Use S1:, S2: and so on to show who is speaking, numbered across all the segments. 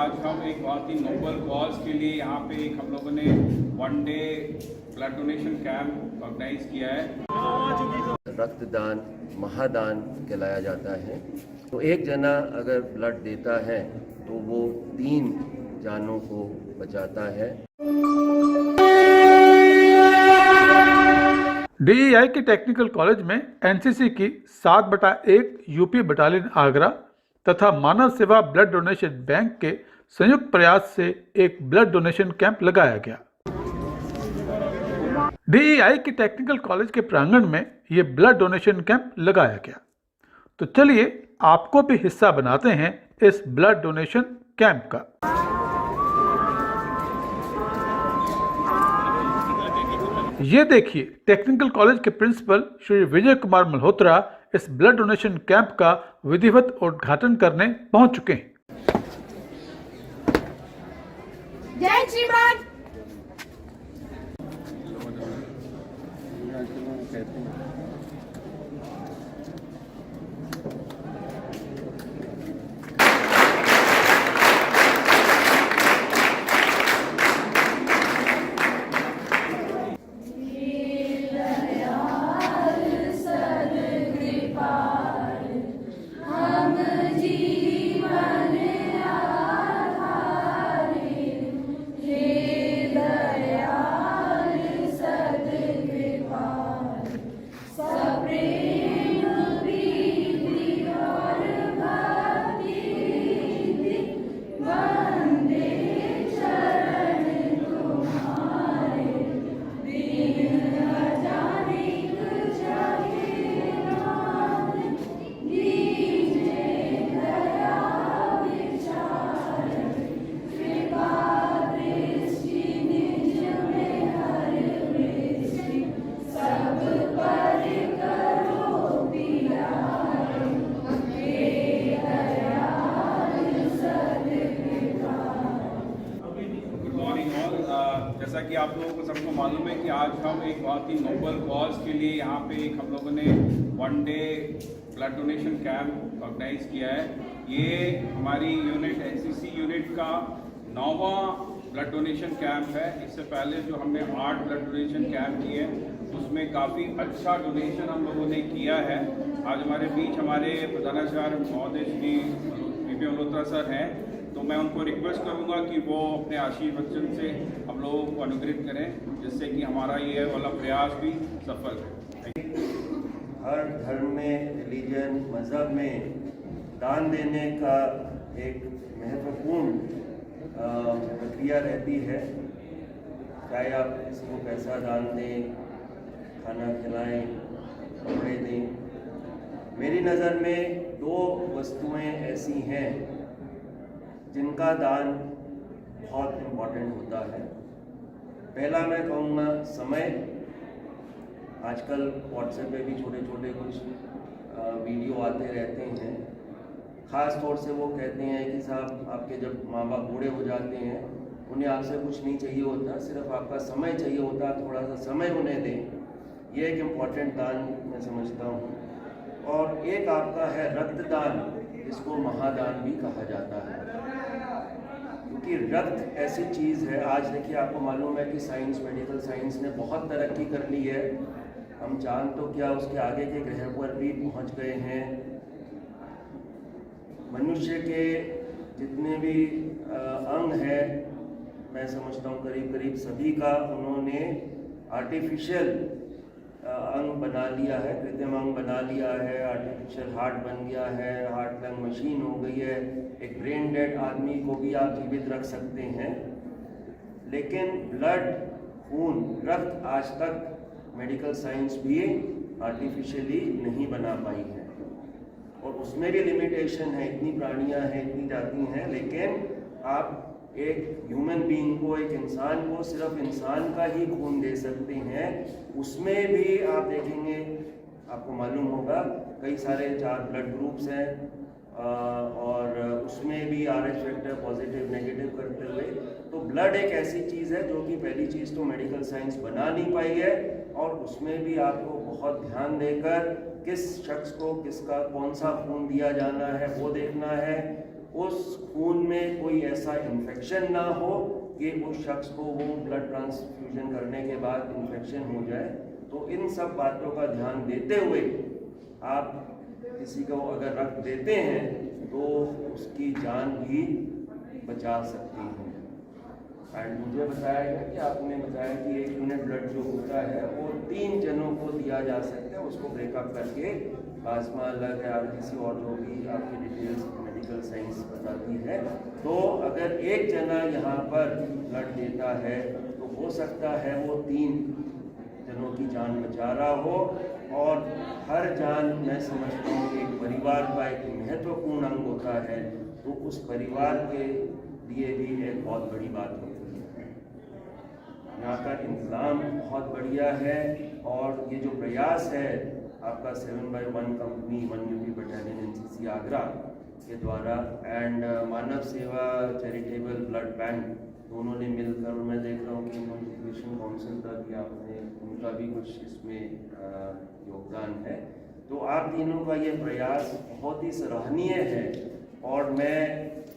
S1: आज हम एक बहुत ही नोबल कॉज के लिए यहाँ पे एक हम लोगों ने 1 day blood donation camp organise किया है।
S2: रक्तदान महादान कहलाया जाता है। तो एक जना अगर ब्लड देता है तो वो 3 जानों को बचाता है।
S3: DEI के टेक्निकल कॉलेज में NCC की 7/1 यूपी बटालियन आगरा तथा मानव सेवा ब्लड डोनेशन बैंक के संयुक्त प्रयास से एक ब्लड डोनेशन कैंप लगाया गया। DEI के टेक्निकल कॉलेज के प्रांगण में ये ब्लड डोनेशन कैंप लगाया गया। तो चलिए आपको भी हिस्सा बनाते हैं इस ब्लड डोनेशन कैंप का। ये देखिए टेक्निकल कॉलेज के प्रिंसिपल श्री विजय कुमार मल्होत्रा इस ब्लड डोनेशन कैंप का विधिवत उद्घाटन करने पहुंच चुके हैं।
S4: जय श्रीमान।
S1: जैसा कि आप लोगों को सबको मालूम है कि आज हम एक बहुत ही नोबल कॉज के लिए यहाँ पे एक हम लोगों ने 1 day blood donation camp organise किया है। ये हमारी यूनिट NCC यूनिट का 9वां ब्लड डोनेशन कैंप है। इससे पहले जो हमने 8 ब्लड डोनेशन कैंप किए उसमें काफ़ी अच्छा डोनेशन हम लोगों ने किया है। आज हमारे बीच हमारे प्रधानाचार्य महोदय श्री VP मल्होत्रा सर हैं, तो मैं उनको रिक्वेस्ट करूंगा कि वो अपने आशीर्वचन से हम लोगों को अनुग्रहित करें, जिससे कि हमारा ये वाला प्रयास भी सफल है।
S2: हर धर्म में, रिलीजन, मज़हब में दान देने का एक महत्वपूर्ण प्रक्रिया रहती है। चाहे आप किसी को पैसा दान दें, खाना खिलाएं, कपड़े दें। मेरी नज़र में 2 वस्तुएं ऐसी हैं जिनका दान बहुत इम्पॉर्टेंट होता है। पहला मैं कहूँगा समय। आजकल व्हाट्सएप पे भी छोटे छोटे कुछ वीडियो आते रहते हैं। ख़ास तौर से वो कहते हैं कि साहब आपके जब माँ बाप बूढ़े हो जाते हैं, उन्हें आपसे कुछ नहीं चाहिए होता, सिर्फ आपका समय चाहिए होता, थोड़ा सा समय उन्हें दें। ये एक इम्पॉर्टेंट दान मैं समझता हूँ। और एक आपका है रक्तदान, जिसको महादान भी कहा जाता है, क्योंकि रक्त ऐसी चीज़ है। आज देखिए आपको मालूम है कि साइंस, मेडिकल साइंस ने बहुत तरक्की कर ली है। हम चांद तो क्या उसके आगे के ग्रह पर भी पहुंच गए हैं। मनुष्य के जितने भी अंग हैं, मैं समझता हूँ करीब करीब सभी का उन्होंने आर्टिफिशियल अंग बना लिया है, कृत्रिम अंग बना लिया है। आर्टिफिशियल हार्ट बन गया है, हार्ट लंग मशीन हो गई है। एक ब्रेन डेड आदमी को भी आप जीवित रख सकते हैं। लेकिन ब्लड, खून, रक्त आज तक मेडिकल साइंस भी आर्टिफिशियली नहीं बना पाई है, और उसमें भी लिमिटेशन है। इतनी प्राणियां हैं, इतनी जाती हैं, लेकिन आप एक ह्यूमन बीइंग को, एक इंसान को सिर्फ इंसान का ही खून दे सकते हैं। उसमें भी आप देखेंगे, आपको मालूम होगा, कई सारे 4 ब्लड ग्रुप्स हैं, और उसमें भी RH फैक्टर पॉजिटिव नेगेटिव करते हुए। तो ब्लड एक ऐसी चीज़ है जो कि पहली चीज़ तो मेडिकल साइंस बना नहीं पाई है, और उसमें भी आपको बहुत ध्यान देकर किस शख्स को किसका कौन सा खून दिया जाना है वो देखना है। उस खून में कोई ऐसा इन्फेक्शन ना हो कि उस शख्स को वो ब्लड ट्रांसफ्यूजन करने के बाद इन्फेक्शन हो जाए। तो इन सब बातों का ध्यान देते हुए आप किसी को अगर रक्त देते हैं तो उसकी जान भी बचा सकती हैं। एंड मुझे बताया गया कि आपने बताया कि 1 यूनिट ब्लड जो होता है वो 3 जनों को दिया जा सकता है, उसको ब्रेकअप करके प्लाज्मा अलग है, किसी और जो भी आपकी डिटेल्स मेडिकल साइंस बताती है। तो अगर एक जना यहाँ पर ब्लड देता है तो हो सकता है वो 3 जनों की जान बचा रहा हो। और हर जान मैं समझता हूँ एक परिवार का एक महत्वपूर्ण अंग होता है, तो उस परिवार के लिए भी एक बहुत बड़ी बात होती है। यहाँ का इंतज़ाम बहुत बढ़िया है और ये जो प्रयास है आपका 7x1 company 1 UP battalion NCC Agra के द्वारा एंड मानव सेवा चैरिटेबल ब्लड बैंक दोनों ने मिलकर, और मैं देख रहा हूँ कि एजुकेशन काउंसिल का भी आपने उनका भी कुछ इसमें योगदान है। तो आप तीनों का ये प्रयास बहुत ही सराहनीय है और मैं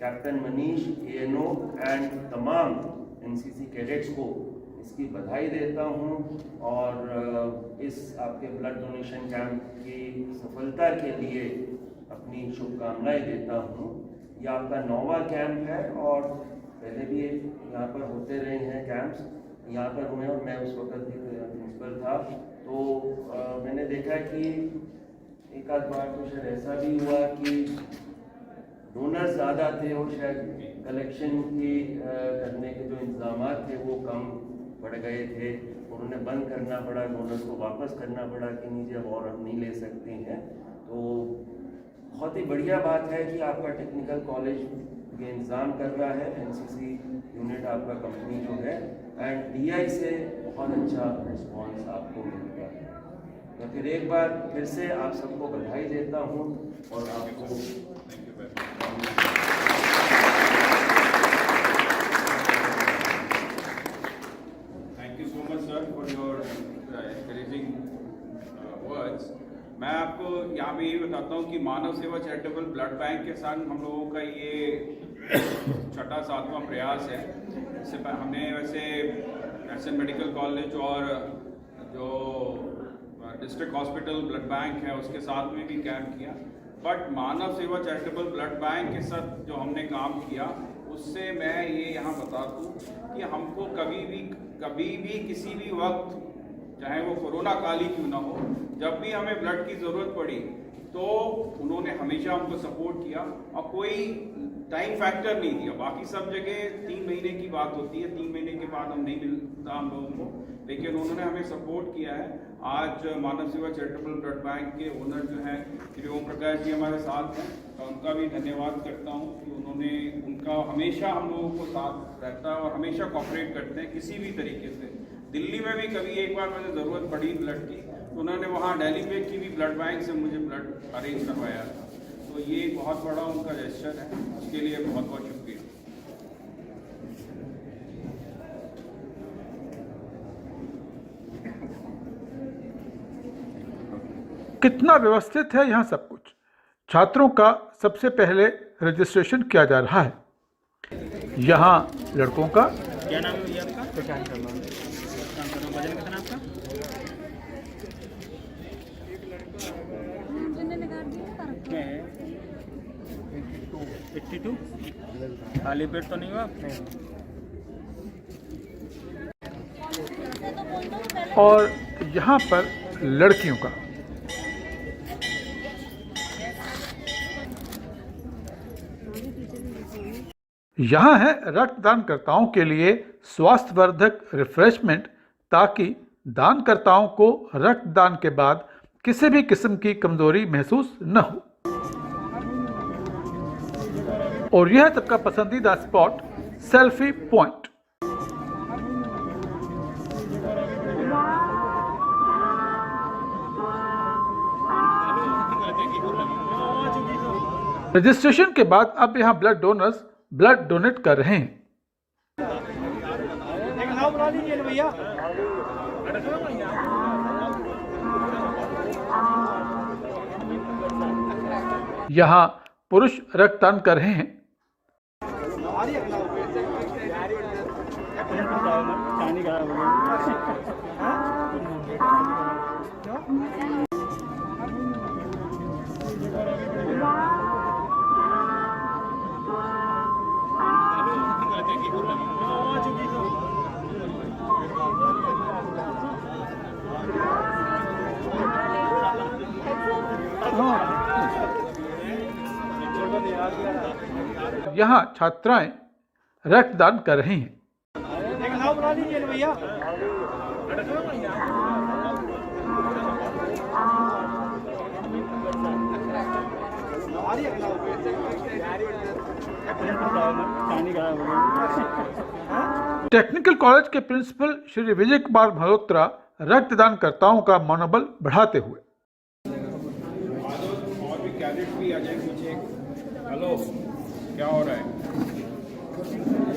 S2: कैप्टन मनीष, एएनओ एंड तमाम एनसीसी कैडेट्स को इसकी बधाई देता हूँ और इस आपके ब्लड डोनेशन कैंप की सफलता के लिए अपनी शुभकामनाएं देता हूँ। ये आपका 9वां कैंप है और पहले भी यहाँ पर होते रहे हैं कैंप्स, यहाँ पर हुए और मैं उस वक्त भी प्रिंसिपल था। तो मैंने देखा कि एक आध बार तो शायद ऐसा भी हुआ कि डोनर ज़्यादा थे और शायद कलेक्शन की करने के जो इंतजाम थे वो कम पड़ गए थे और उन्हें बंद करना पड़ा, डोनर्स को वापस करना पड़ा कि नीचे अब और हम नहीं ले सकते हैं। तो बहुत ही बढ़िया बात है कि आपका टेक्निकल कॉलेज ये इंतज़ाम कर रहा है, एनसीसी यूनिट आपका कंपनी जो है एंड डीआई से बहुत अच्छा रिस्पांस आपको मिलता है। तो फिर एक बार फिर से आप सबको बधाई देता हूँ और आपको
S1: thank you so much sir for your encouraging words. मैं आपको यहाँ पे ये बताता हूँ कि मानव सेवा चैरिटेबल ब्लड बैंक के साथ हम लोगों का ये 6वां प्रयास है। इससे हमने वैसे एसएन मेडिकल कॉलेज और जो डिस्ट्रिक्ट हॉस्पिटल ब्लड बैंक है उसके साथ में भी कैंप किया, बट मानव सेवा चैरिटेबल ब्लड बैंक के साथ जो हमने काम किया उससे मैं ये यहाँ बता दूँ कि हमको कभी भी किसी भी वक्त, चाहे वो कोरोना काल ही क्यों ना हो, जब भी हमें ब्लड की ज़रूरत पड़ी तो उन्होंने हमेशा हमको सपोर्ट किया और कोई टाइम फैक्टर नहीं दिया। बाकी सब जगह 3 महीने की बात होती है, 3 महीने के बाद हम नहीं मिलता हम लोगों को, लेकिन उन्होंने हमें सपोर्ट किया है। आज मानव सेवा चैरिटेबल ब्लड बैंक के ओनर जो हैं श्री ओम प्रकाश जी हमारे साथ हैं, तो उनका भी धन्यवाद करता हूँ कि उनका हमेशा हम लोगों को साथ रहता है और हमेशा कोऑपरेट करते हैं किसी भी तरीके से। दिल्ली में भी कभी एक बार मुझे ज़रूरत पड़ी ब्लड की तो उन्होंने वहाँ दिल्ली में की भी ब्लड बैंक से मुझे ब्लड अरेंज करवाया था। तो ये बहुत बड़ा उनका जेस्चर है, उसके लिए बहुत बहुत शुक्रिया।
S3: कितना व्यवस्थित है यहाँ सब कुछ। छात्रों का सबसे पहले रजिस्ट्रेशन किया जा रहा है। यहाँ लड़कों का
S5: क्या नाम है भैया आपका? प्रशांत शर्मा। वजन कितना आपका? क्या है? 82? खाली पेट तो नहीं हुआ?
S3: और यहाँ पर लड़कियों का। यहाँ है रक्तदानकर्ताओं के लिए स्वास्थ्यवर्धक रिफ्रेशमेंट, ताकि दानकर्ताओं को रक्तदान के बाद किसी भी किस्म की कमजोरी महसूस न हो। और यह सबका पसंदीदा स्पॉट सेल्फी पॉइंट। रजिस्ट्रेशन के बाद अब यहाँ ब्लड डोनर्स ब्लड डोनेट कर रहे हैं। यहाँ पुरुष रक्तदान कर रहे हैं।
S5: पानी खराब हो गया।
S3: यहाँ छात्राएं रक्तदान कर रही हैं।
S5: एक नाव बना लीजिए ना भैया। पानी खराब हो गया।
S3: टेक्निकल कॉलेज के प्रिंसिपल श्री विजय कुमार मल्होत्रा रक्तदानकर्ताओं का मनोबल बढ़ाते हुए
S1: और भी कैडेट भी आ जाए पीछे। हेलो, क्या हो रहा है?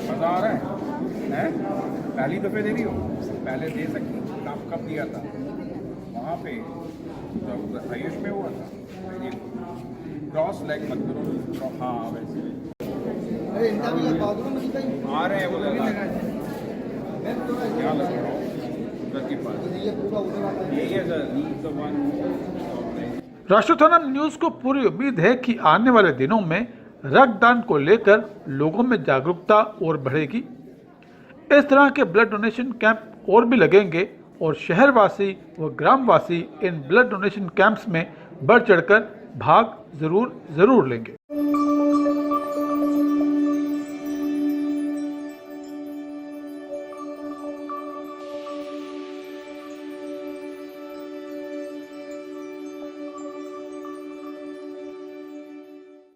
S1: मजा आ रहा है? पहली दफे दे रही हो? पहले दे सकती, कब दिया था? वहाँ पे जब आयुष में हुआ था। क्रॉस लेग मत करो। हाँ वैसे आ रहे हैं वो लगा क्या लग रहा हो उधर के पास यही है सर।
S3: राष्ट्रथानम न्यूज को पूरी उम्मीद है कि आने वाले दिनों में रक्तदान को लेकर लोगों में जागरूकता और बढ़ेगी। इस तरह के ब्लड डोनेशन कैंप और भी लगेंगे और शहरवासी व ग्रामवासी इन ब्लड डोनेशन कैंप्स में बढ़ चढ़कर भाग जरूर लेंगे।